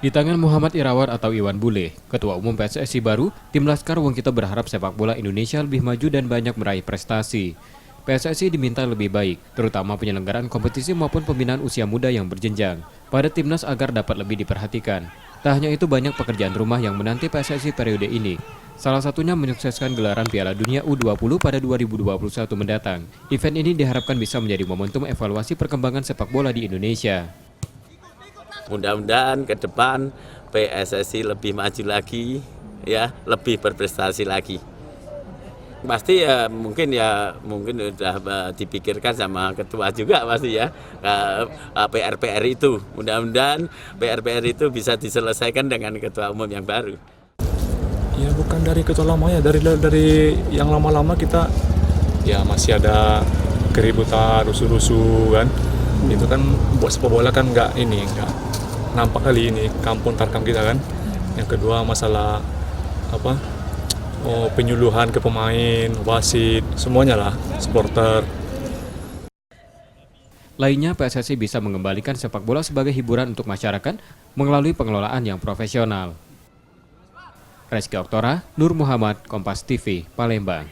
Di tangan Muhammad Irawan atau Iwan Bule, Ketua Umum PSSI baru, tim Laskar Wongkito berharap sepak bola Indonesia lebih maju dan banyak meraih prestasi. PSSI diminta lebih baik, terutama penyelenggaraan kompetisi maupun pembinaan usia muda yang berjenjang, pada timnas agar dapat lebih diperhatikan. Tak hanya itu, banyak pekerjaan rumah yang menanti PSSI periode ini. Salah satunya menyukseskan gelaran Piala Dunia U20 pada 2021 mendatang. Event ini diharapkan bisa menjadi momentum evaluasi perkembangan sepak bola di Indonesia. Mudah-mudahan ke depan PSSI lebih maju lagi, ya, lebih berprestasi lagi. Pasti mungkin sudah dipikirkan sama ketua juga pasti ya, PR-PR itu. Mudah-mudahan PR-PR itu bisa diselesaikan dengan ketua umum yang baru. Ya bukan dari ketua lama ya, dari yang lama-lama kita ya masih ada keributan, rusuh-rusuh kan. Itu kan buat sepak bola kan nggak nampak kali ini kampung tarkam kita kan. Yang kedua masalah penyuluhan ke pemain, wasit, semuanya lah, supporter. Lainnya, PSSI bisa mengembalikan sepak bola sebagai hiburan untuk masyarakat melalui pengelolaan yang profesional. Reski Oktora, Nur Muhammad, Kompas TV, Palembang.